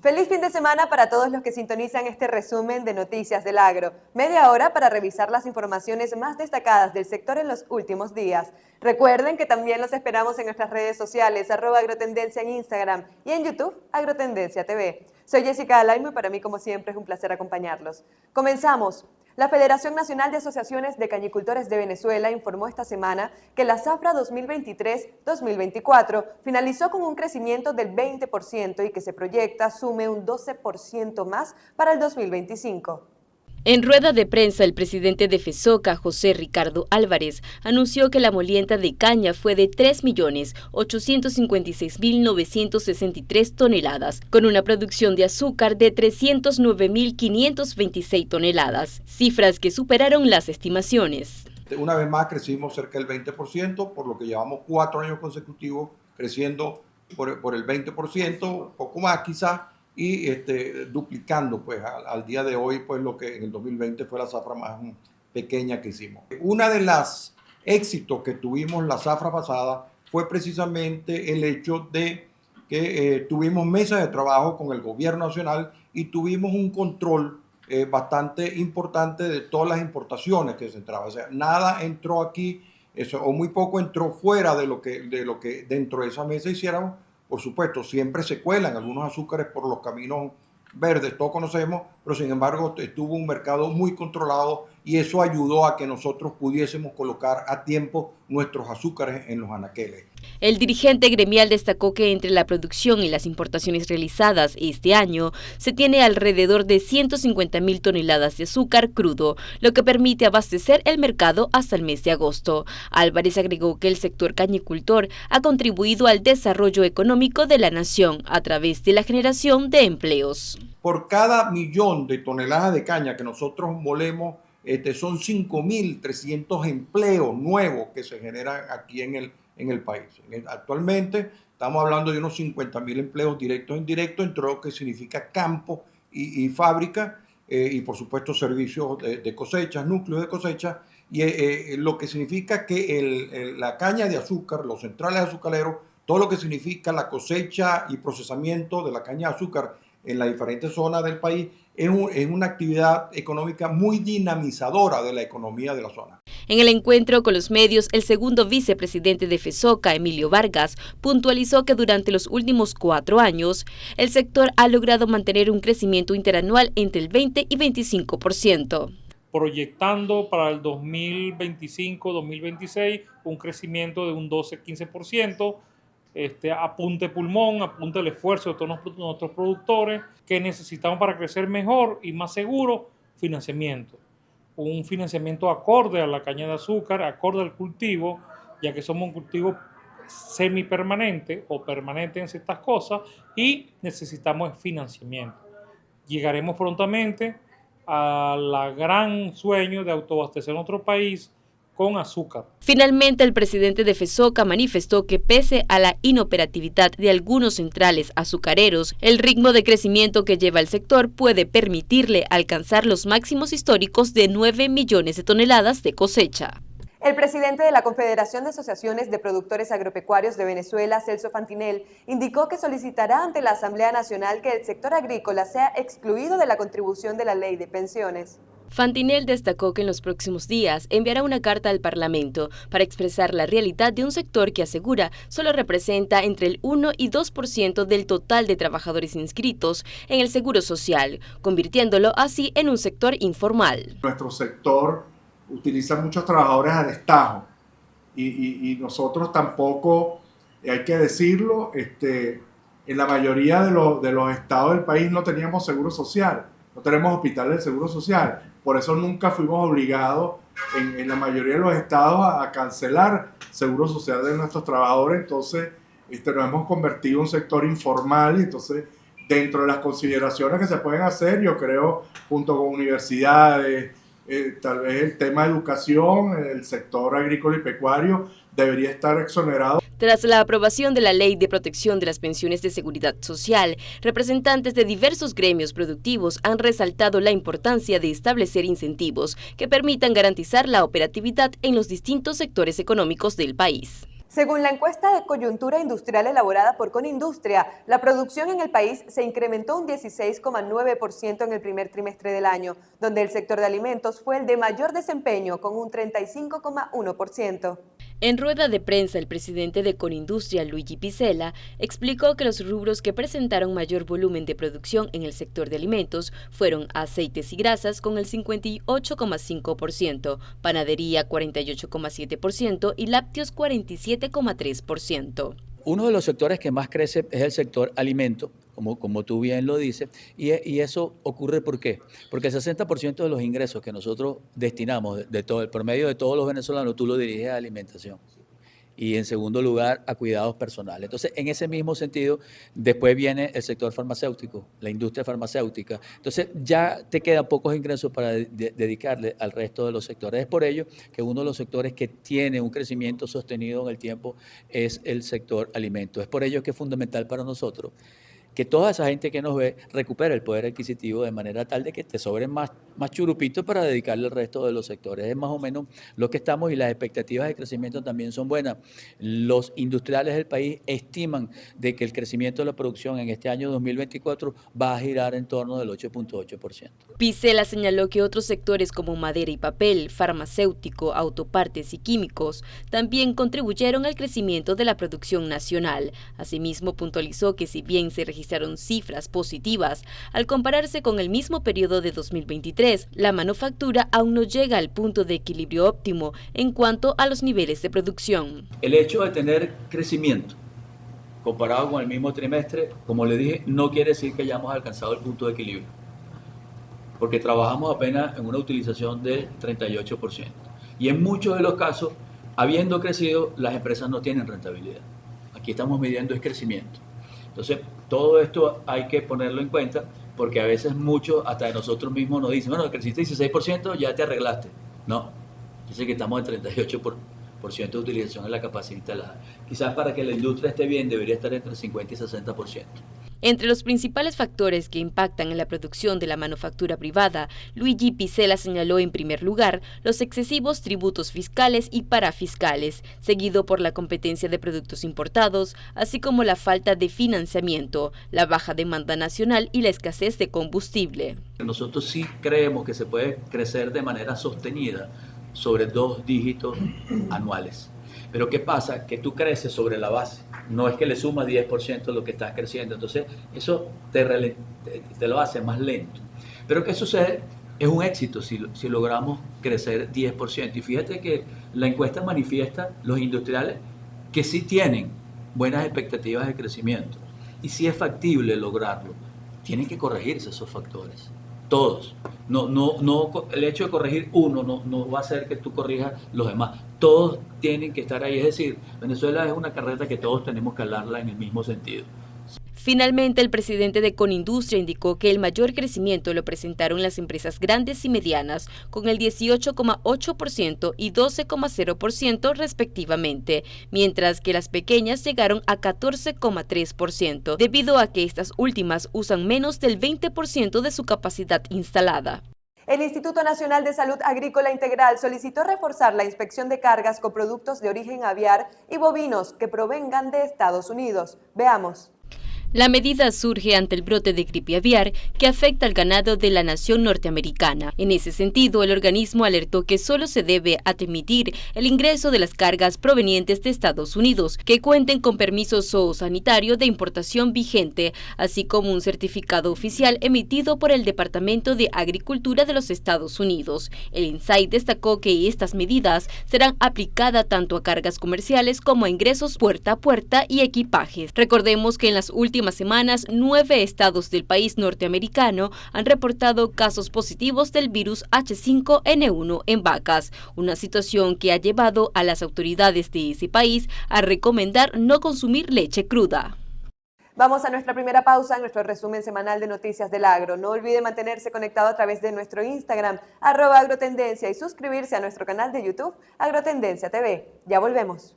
Feliz fin de semana para todos los que sintonizan este resumen de Noticias del Agro. Media hora para revisar las informaciones más destacadas del sector en los últimos días. Recuerden que también los esperamos en nuestras redes sociales, @agrotendencia en Instagram y en YouTube, Agrotendencia TV. Soy Jessica Alaimo y para mí, como siempre, es un placer acompañarlos. Comenzamos. La Federación Nacional de Asociaciones de Cañicultores de Venezuela informó esta semana que la zafra 2023-2024 finalizó con un crecimiento del 20% y que se proyecta sume un 12% más para el 2025. En rueda de prensa, el presidente de FESOCA, José Ricardo Álvarez, anunció que la molienda de caña fue de 3.856.963 toneladas, con una producción de azúcar de 309.526 toneladas, cifras que superaron las estimaciones. Una vez más crecimos cerca del 20%, por lo que llevamos 4 años consecutivos creciendo por el 20%, poco más quizás, y duplicando pues al día de hoy pues lo que en el 2020 fue la zafra más pequeña que hicimos. Una de las éxitos que tuvimos la zafra pasada fue precisamente el hecho de que tuvimos mesas de trabajo con el gobierno nacional y tuvimos un control bastante importante de todas las importaciones que se entraban. O sea, nada entró aquí, o muy poco entró fuera de lo que dentro de esa mesa hiciéramos. Por supuesto, siempre se cuelan algunos azúcares por los caminos verdes, todos conocemos, pero sin embargo estuvo un mercado muy controlado y eso ayudó a que nosotros pudiésemos colocar a tiempo nuestros azúcares en los anaqueles. El dirigente gremial destacó que entre la producción y las importaciones realizadas este año se tiene alrededor de 150.000 toneladas de azúcar crudo, lo que permite abastecer el mercado hasta el mes de agosto. Álvarez agregó que el sector cañicultor ha contribuido al desarrollo económico de la nación a través de la generación de empleos. Por cada 1.000.000 de toneladas de caña que nosotros molemos, son 5.300 empleos nuevos que se generan aquí en el país. Actualmente estamos hablando de unos 50.000 empleos directos e indirectos, entre lo que significa campo y fábrica, y por supuesto servicios de cosechas, núcleos de cosecha, y lo que significa que la caña de azúcar, los centrales azucareros, todo lo que significa la cosecha y procesamiento de la caña de azúcar en las diferentes zonas del país, es una actividad económica muy dinamizadora de la economía de la zona. En el encuentro con los medios, el segundo vicepresidente de FESOCA, Emilio Vargas, puntualizó que durante los últimos 4 años, el sector ha logrado mantener un crecimiento interanual entre el 20 y 25%. Proyectando para el 2025-2026 un crecimiento de un 12-15%, apunte pulmón, apunte el esfuerzo de todos nuestros productores que necesitamos para crecer mejor y más seguro, financiamiento. Un financiamiento acorde a la caña de azúcar, acorde al cultivo, ya que somos un cultivo semipermanente o permanente en ciertas cosas y necesitamos financiamiento. Llegaremos prontamente a la gran sueño de autoabastecer nuestro país con azúcar. Finalmente, el presidente de FESOCA manifestó que pese a la inoperatividad de algunos centrales azucareros, el ritmo de crecimiento que lleva el sector puede permitirle alcanzar los máximos históricos de 9 millones de toneladas de cosecha. El presidente de la Confederación de Asociaciones de Productores Agropecuarios de Venezuela, Celso Fantinel, indicó que solicitará ante la Asamblea Nacional que el sector agrícola sea excluido de la contribución de la ley de pensiones. Fantinel destacó que en los próximos días enviará una carta al Parlamento para expresar la realidad de un sector que asegura solo representa entre el 1 y 2% del total de trabajadores inscritos en el Seguro Social, convirtiéndolo así en un sector informal. Nuestro sector utiliza muchos trabajadores a destajo y nosotros tampoco, hay que decirlo, en la mayoría de los estados del país no teníamos seguro social, no tenemos hospitales de seguro social. Por eso nunca fuimos obligados en la mayoría de los estados a cancelar seguro social de nuestros trabajadores. Entonces nos hemos convertido en un sector informal y entonces dentro de las consideraciones que se pueden hacer, yo creo, junto con universidades, tal vez el tema de educación, el sector agrícola y pecuario debería estar exonerado. Tras la aprobación de la Ley de Protección de las Pensiones de Seguridad Social, representantes de diversos gremios productivos han resaltado la importancia de establecer incentivos que permitan garantizar la operatividad en los distintos sectores económicos del país. Según la encuesta de coyuntura industrial elaborada por Conindustria, la producción en el país se incrementó un 16,9% en el primer trimestre del año, donde el sector de alimentos fue el de mayor desempeño, con un 35,1%. En rueda de prensa, el presidente de Conindustria, Luigi Piccella, explicó que los rubros que presentaron mayor volumen de producción en el sector de alimentos fueron aceites y grasas con el 58,5%, panadería 48,7% y lácteos 47,3%. Uno de los sectores que más crece es el sector alimento, como tú bien lo dices, y eso ocurre ¿por qué? Porque el 60% de los ingresos que nosotros destinamos, de todo el promedio de todos los venezolanos, tú lo diriges a alimentación. Y en segundo lugar, a cuidados personales. Entonces, en ese mismo sentido, después viene el sector farmacéutico, la industria farmacéutica. Entonces, ya te quedan pocos ingresos para dedicarle al resto de los sectores. Es por ello que uno de los sectores que tiene un crecimiento sostenido en el tiempo es el sector alimentos. Es por ello que es fundamental para nosotros que toda esa gente que nos ve recupere el poder adquisitivo de manera tal de que te sobren más churupitos para dedicarle al resto de los sectores. Es más o menos lo que estamos y las expectativas de crecimiento también son buenas. Los industriales del país estiman de que el crecimiento de la producción en este año 2024 va a girar en torno del 8,8%. Piccella señaló que otros sectores como madera y papel, farmacéutico, autopartes y químicos también contribuyeron al crecimiento de la producción nacional. Asimismo, puntualizó que si bien se registraron cifras positivas, al compararse con el mismo periodo de 2023, la manufactura aún no llega al punto de equilibrio óptimo en cuanto a los niveles de producción. El hecho de tener crecimiento comparado con el mismo trimestre, como le dije, no quiere decir que hayamos alcanzado el punto de equilibrio, porque trabajamos apenas en una utilización del 38%. Y en muchos de los casos, habiendo crecido, las empresas no tienen rentabilidad. Aquí estamos midiendo el crecimiento. Entonces, todo esto hay que ponerlo en cuenta porque a veces muchos, hasta de nosotros mismos, nos dicen, bueno, creciste 16%, ya te arreglaste. No, dice que estamos en 38% de utilización en la capacidad instalada. Quizás para que la industria esté bien debería estar entre 50 y 60%. Entre los principales factores que impactan en la producción de la manufactura privada, Luigi Piccella señaló en primer lugar los excesivos tributos fiscales y parafiscales, seguido por la competencia de productos importados, así como la falta de financiamiento, la baja demanda nacional y la escasez de combustible. Nosotros sí creemos que se puede crecer de manera sostenida sobre 2 dígitos anuales. Pero ¿qué pasa? Que tú creces sobre la base. No es que le sumas 10% lo que estás creciendo. Entonces, eso te lo hace más lento. Pero ¿qué sucede? Es un éxito si logramos crecer 10%. Y fíjate que la encuesta manifiesta los industriales que sí tienen buenas expectativas de crecimiento. Y sí es factible lograrlo. Tienen que corregirse esos factores. Todos. No, el hecho de corregir uno no va a hacer que tú corrijas los demás. Todos tienen que estar ahí. Es decir, Venezuela es una carreta que todos tenemos que hablarla en el mismo sentido. Finalmente, el presidente de Conindustria indicó que el mayor crecimiento lo presentaron las empresas grandes y medianas, con el 18,8% y 12,0% respectivamente, mientras que las pequeñas llegaron a 14,3%, debido a que estas últimas usan menos del 20% de su capacidad instalada. El Instituto Nacional de Salud Agrícola Integral solicitó reforzar la inspección de cargas con productos de origen aviar y bovinos que provengan de Estados Unidos. Veamos. La medida surge ante el brote de gripe aviar que afecta al ganado de la nación norteamericana. En ese sentido, el organismo alertó que solo se debe admitir el ingreso de las cargas provenientes de Estados Unidos, que cuenten con permiso zoosanitario de importación vigente, así como un certificado oficial emitido por el Departamento de Agricultura de los Estados Unidos. El INSAI destacó que estas medidas serán aplicadas tanto a cargas comerciales como a ingresos puerta a puerta y equipajes. Recordemos que en las últimas semanas, 9 estados del país norteamericano han reportado casos positivos del virus H5N1 en vacas, una situación que ha llevado a las autoridades de ese país a recomendar no consumir leche cruda. Vamos a nuestra primera pausa en nuestro resumen semanal de Noticias del Agro. No olvide mantenerse conectado a través de nuestro Instagram, @agrotendencia, y suscribirse a nuestro canal de YouTube, Agrotendencia TV. Ya volvemos.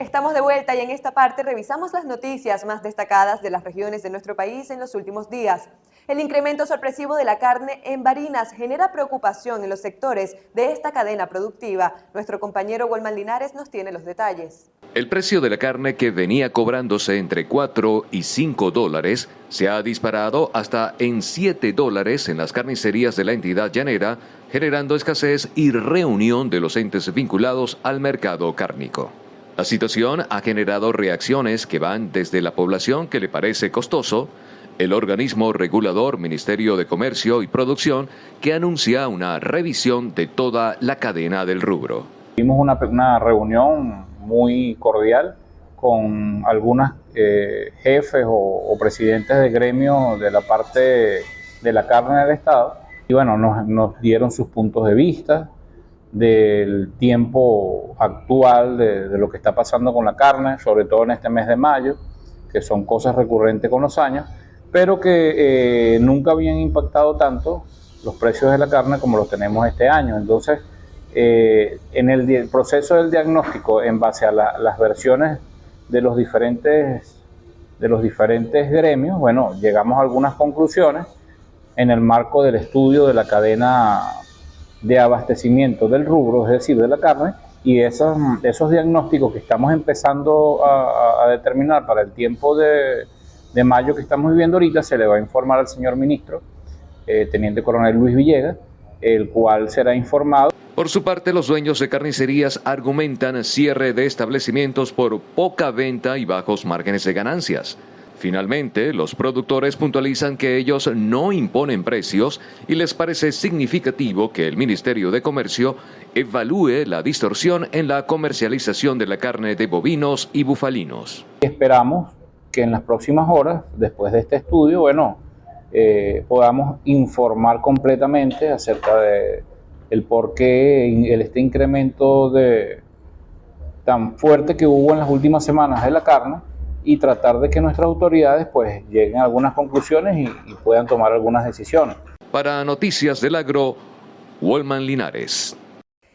Estamos de vuelta y en esta parte revisamos las noticias más destacadas de las regiones de nuestro país en los últimos días. El incremento sorpresivo de la carne en Barinas genera preocupación en los sectores de esta cadena productiva. Nuestro compañero Walman Linares nos tiene los detalles. El precio de la carne, que venía cobrándose entre 4 y 5 dólares, se ha disparado hasta en 7 dólares en las carnicerías de la entidad llanera, generando escasez y reunión de los entes vinculados al mercado cárnico. La situación ha generado reacciones que van desde la población, que le parece costoso, el organismo regulador Ministerio de Comercio y Producción, que anuncia una revisión de toda la cadena del rubro. Tuvimos una reunión muy cordial con algunos jefes o presidentes de gremio de la parte de la carne del Estado, y bueno, nos dieron sus puntos de vista del tiempo actual de lo que está pasando con la carne, sobre todo en este mes de mayo, que son cosas recurrentes con los años, pero que nunca habían impactado tanto los precios de la carne como los tenemos este año. Entonces, en el proceso del diagnóstico, en base a las versiones de los diferentes gremios, bueno, llegamos a algunas conclusiones en el marco del estudio de la cadena de abastecimiento del rubro, es decir, de la carne, y esos diagnósticos que estamos empezando a determinar para el tiempo de mayo que estamos viviendo ahorita, se le va a informar al señor ministro, Teniente Coronel Luis Villegas, el cual será informado. Por su parte, los dueños de carnicerías argumentan cierre de establecimientos por poca venta y bajos márgenes de ganancias. Finalmente, los productores puntualizan que ellos no imponen precios y les parece significativo que el Ministerio de Comercio evalúe la distorsión en la comercialización de la carne de bovinos y bufalinos. Esperamos que en las próximas horas, después de este estudio, podamos informar completamente acerca de el por qué este incremento tan fuerte que hubo en las últimas semanas de la carne, y tratar de que nuestras autoridades pues lleguen a algunas conclusiones y puedan tomar algunas decisiones. Para Noticias del Agro, Walman Linares.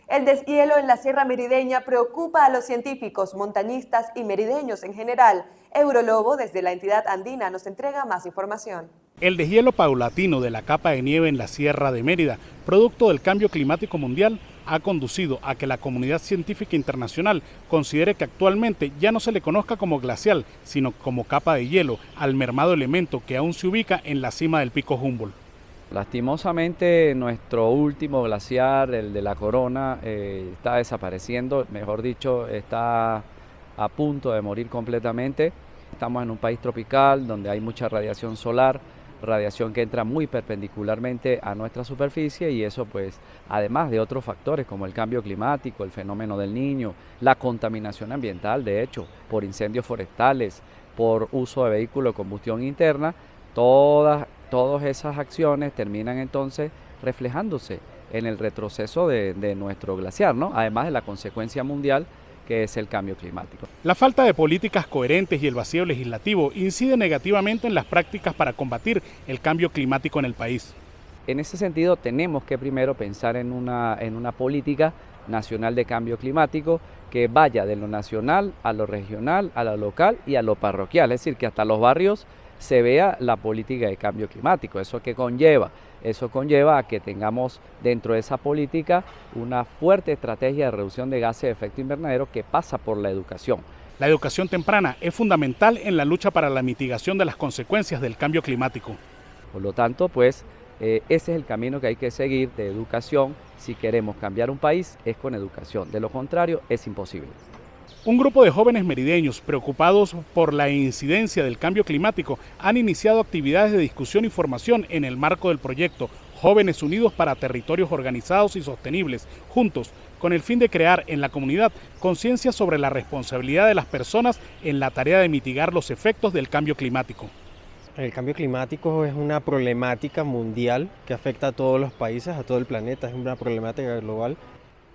El deshielo en la Sierra Merideña preocupa a los científicos, montañistas y merideños en general. Eurolobo, desde la entidad andina, nos entrega más información. El deshielo paulatino de la capa de nieve en la Sierra de Mérida, producto del cambio climático mundial, ha conducido a que la comunidad científica internacional considere que actualmente ya no se le conozca como glacial, sino como capa de hielo, al mermado elemento que aún se ubica en la cima del pico Humboldt. Lastimosamente, nuestro último glaciar, el de la Corona, está desapareciendo, mejor dicho, está a punto de morir completamente. Estamos en un país tropical donde hay mucha radiación solar, radiación que entra muy perpendicularmente a nuestra superficie, y eso pues además de otros factores como el cambio climático, el fenómeno del Niño, la contaminación ambiental, de hecho, por incendios forestales, por uso de vehículos de combustión interna, todas esas acciones terminan entonces reflejándose en el retroceso de nuestro glaciar, ¿no? Además de la consecuencia mundial que es el cambio climático. La falta de políticas coherentes y el vacío legislativo incide negativamente en las prácticas para combatir el cambio climático en el país. En ese sentido, tenemos que primero pensar en una política nacional de cambio climático que vaya de lo nacional a lo regional, a lo local y a lo parroquial, es decir, que hasta los barrios se vea la política de cambio climático. ¿Eso qué conlleva? Eso conlleva a que tengamos dentro de esa política una fuerte estrategia de reducción de gases de efecto invernadero que pasa por la educación. La educación temprana es fundamental en la lucha para la mitigación de las consecuencias del cambio climático. Por lo tanto, pues, ese es el camino que hay que seguir de educación. Si queremos cambiar un país, es con educación. De lo contrario, es imposible. Un grupo de jóvenes merideños preocupados por la incidencia del cambio climático han iniciado actividades de discusión y formación en el marco del proyecto Jóvenes Unidos para Territorios Organizados y Sostenibles, juntos, con el fin de crear en la comunidad conciencia sobre la responsabilidad de las personas en la tarea de mitigar los efectos del cambio climático. El cambio climático es una problemática mundial que afecta a todos los países, a todo el planeta, es una problemática global.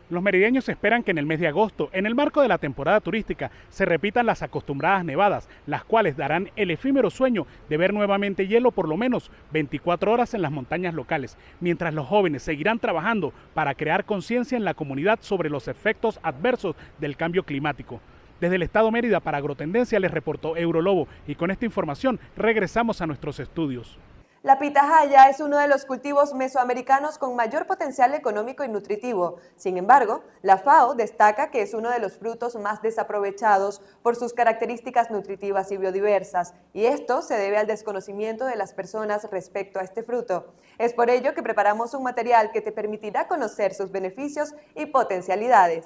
Los merideños esperan que en el mes de agosto, en el marco de la temporada turística, se repitan las acostumbradas nevadas, las cuales darán el efímero sueño de ver nuevamente hielo por lo menos 24 horas en las montañas locales, mientras los jóvenes seguirán trabajando para crear conciencia en la comunidad sobre los efectos adversos del cambio climático. Desde el estado Mérida para Agrotendencia les reportó Eurolobo y con esta información regresamos a nuestros estudios. La pitahaya es uno de los cultivos mesoamericanos con mayor potencial económico y nutritivo. Sin embargo, la FAO destaca que es uno de los frutos más desaprovechados por sus características nutritivas y biodiversas, y esto se debe al desconocimiento de las personas respecto a este fruto. Es por ello que preparamos un material que te permitirá conocer sus beneficios y potencialidades.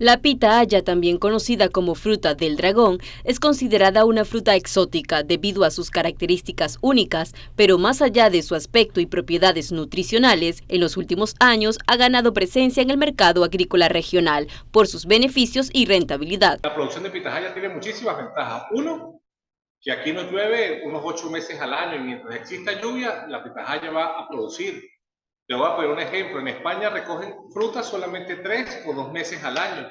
La pitahaya, también conocida como fruta del dragón, es considerada una fruta exótica debido a sus características únicas, pero más allá de su aspecto y propiedades nutricionales, en los últimos años ha ganado presencia en el mercado agrícola regional por sus beneficios y rentabilidad. La producción de pitahaya tiene muchísimas ventajas. Uno, que aquí no llueve unos 8 meses al año y mientras exista lluvia, la pitahaya va a producir. Te voy a poner un ejemplo. En España recogen frutas solamente 3 o 2 meses al año.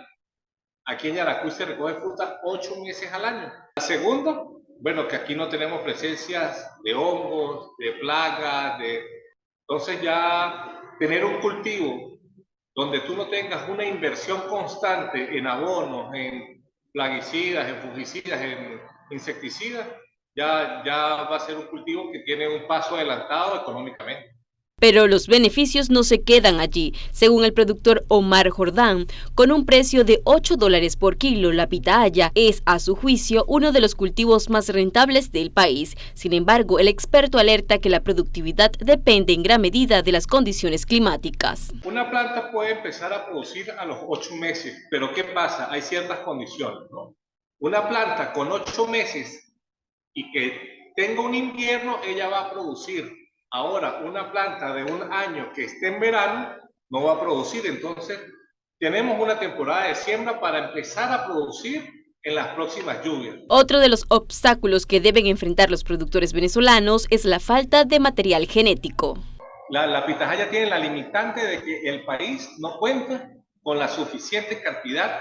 Aquí en Yaracuy se recoge fruta 8 meses al año. La segunda, bueno, que aquí no tenemos presencias de hongos, de plagas, entonces ya tener un cultivo donde tú no tengas una inversión constante en abonos, en plaguicidas, en fungicidas, en insecticidas, ya va a ser un cultivo que tiene un paso adelantado económicamente. Pero los beneficios no se quedan allí. Según el productor Omar Jordán, con un precio de $8 por kilo, la pitahaya es, a su juicio, uno de los cultivos más rentables del país. Sin embargo, el experto alerta que la productividad depende en gran medida de las condiciones climáticas. Una planta puede empezar a producir a los 8 meses, pero ¿qué pasa? Hay ciertas condiciones, ¿no? Una planta con 8 meses y que tenga un invierno, ella va a producir. Ahora, una planta de un año que esté en verano no va a producir. Entonces, tenemos una temporada de siembra para empezar a producir en las próximas lluvias. Otro de los obstáculos que deben enfrentar los productores venezolanos es la falta de material genético. La pitahaya tiene la limitante de que el país no cuenta con la suficiente cantidad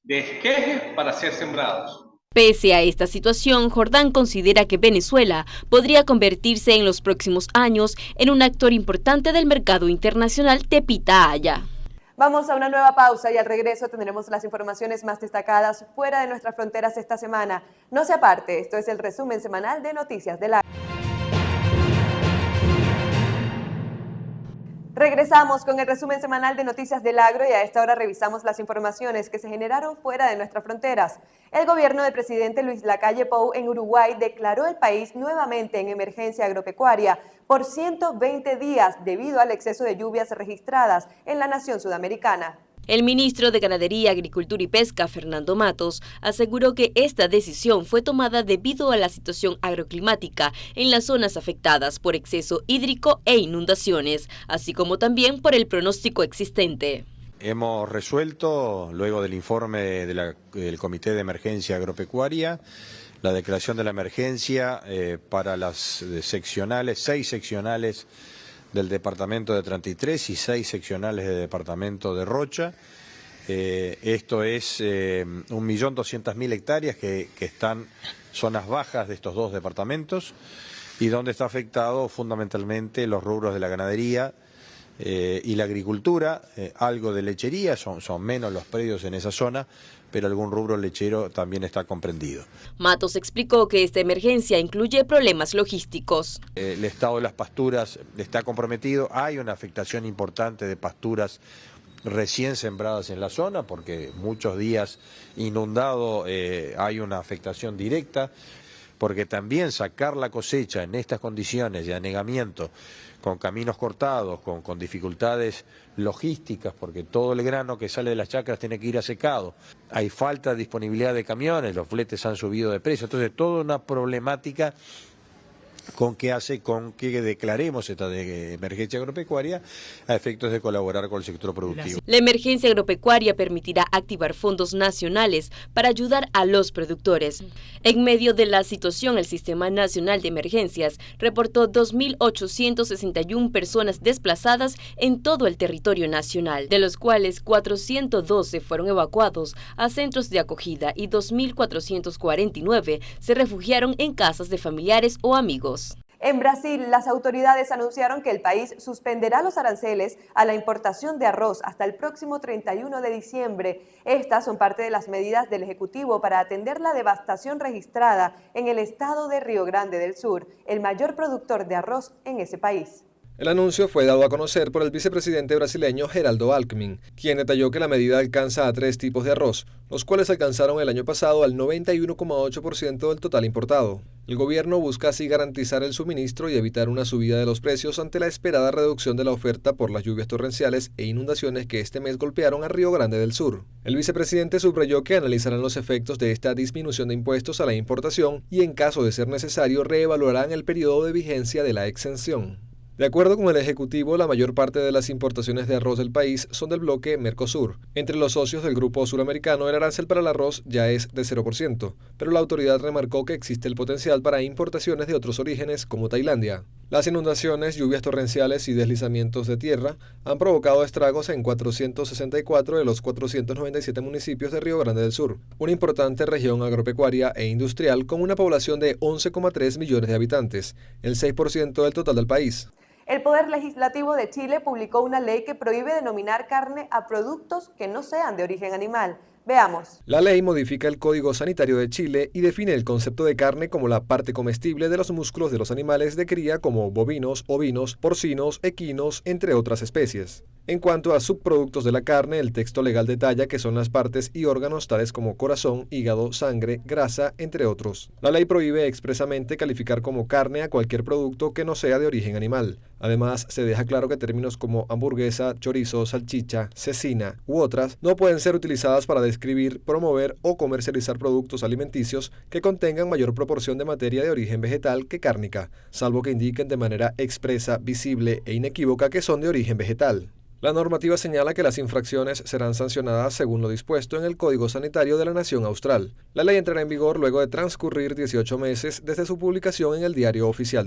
de esquejes para ser sembrados. Pese a esta situación, Jordán considera que Venezuela podría convertirse en los próximos años en un actor importante del mercado internacional de pitahaya. Vamos a una nueva pausa y al regreso tendremos las informaciones más destacadas fuera de nuestras fronteras esta semana. No se aparte, esto es el resumen semanal de Noticias del Agro. Regresamos con el resumen semanal de Noticias del Agro y a esta hora revisamos las informaciones que se generaron fuera de nuestras fronteras. El gobierno del presidente Luis Lacalle Pou en Uruguay declaró el país nuevamente en emergencia agropecuaria por 120 días debido al exceso de lluvias registradas en la nación sudamericana. El ministro de Ganadería, Agricultura y Pesca, Fernando Matos, aseguró que esta decisión fue tomada debido a la situación agroclimática en las zonas afectadas por exceso hídrico e inundaciones, así como también por el pronóstico existente. Hemos resuelto, luego del informe del Comité de Emergencia Agropecuaria, la declaración de la emergencia para las seccionales, 6 seccionales del departamento de 33 y 6 seccionales del departamento de Rocha. Esto es 1.200.000 hectáreas que están zonas bajas de estos 2 departamentos y donde está afectado fundamentalmente los rubros de la ganadería y la agricultura, algo de lechería, son menos los predios en esa zona, pero algún rubro lechero también está comprendido. Matos explicó que esta emergencia incluye problemas logísticos. El estado de las pasturas está comprometido, hay una afectación importante de pasturas recién sembradas en la zona, porque muchos días inundado hay una afectación directa, porque también sacar la cosecha en estas condiciones de anegamiento, con caminos cortados, con dificultades logísticas, porque todo el grano que sale de las chacras tiene que ir a secado. Hay falta de disponibilidad de camiones, los fletes han subido de precio, entonces toda una problemática que hace con que declaremos esta emergencia agropecuaria a efectos de colaborar con el sector productivo. La emergencia agropecuaria permitirá activar fondos nacionales para ayudar a los productores. En medio de la situación, el Sistema Nacional de Emergencias reportó 2.861 personas desplazadas en todo el territorio nacional, de los cuales 412 fueron evacuados a centros de acogida y 2.449 se refugiaron en casas de familiares o amigos. En Brasil, las autoridades anunciaron que el país suspenderá los aranceles a la importación de arroz hasta el próximo 31 de diciembre. Estas son parte de las medidas del Ejecutivo para atender la devastación registrada en el estado de Río Grande del Sur, el mayor productor de arroz en ese país. El anuncio fue dado a conocer por el vicepresidente brasileño Geraldo Alckmin, quien detalló que la medida alcanza a 3 tipos de arroz, los cuales alcanzaron el año pasado al 91,8% del total importado. El gobierno busca así garantizar el suministro y evitar una subida de los precios ante la esperada reducción de la oferta por las lluvias torrenciales e inundaciones que este mes golpearon a Río Grande del Sur. El vicepresidente subrayó que analizarán los efectos de esta disminución de impuestos a la importación y, en caso de ser necesario, reevaluarán el periodo de vigencia de la exención. De acuerdo con el Ejecutivo, la mayor parte de las importaciones de arroz del país son del bloque Mercosur. Entre los socios del grupo suramericano, el arancel para el arroz ya es de 0%, pero la autoridad remarcó que existe el potencial para importaciones de otros orígenes como Tailandia. Las inundaciones, lluvias torrenciales y deslizamientos de tierra han provocado estragos en 464 de los 497 municipios de Río Grande del Sur, una importante región agropecuaria e industrial con una población de 11,3 millones de habitantes, el 6% del total del país. El Poder Legislativo de Chile publicó una ley que prohíbe denominar carne a productos que no sean de origen animal. Veamos. La ley modifica el Código Sanitario de Chile y define el concepto de carne como la parte comestible de los músculos de los animales de cría como bovinos, ovinos, porcinos, equinos, entre otras especies. En cuanto a subproductos de la carne, el texto legal detalla que son las partes y órganos tales como corazón, hígado, sangre, grasa, entre otros. La ley prohíbe expresamente calificar como carne a cualquier producto que no sea de origen animal. Además, se deja claro que términos como hamburguesa, chorizo, salchicha, cecina u otras no pueden ser utilizadas para describir, promover o comercializar productos alimenticios que contengan mayor proporción de materia de origen vegetal que cárnica, salvo que indiquen de manera expresa, visible e inequívoca que son de origen vegetal. La normativa señala que las infracciones serán sancionadas según lo dispuesto en el Código Sanitario de la Nación Austral. La ley entrará en vigor luego de transcurrir 18 meses desde su publicación en el Diario Oficial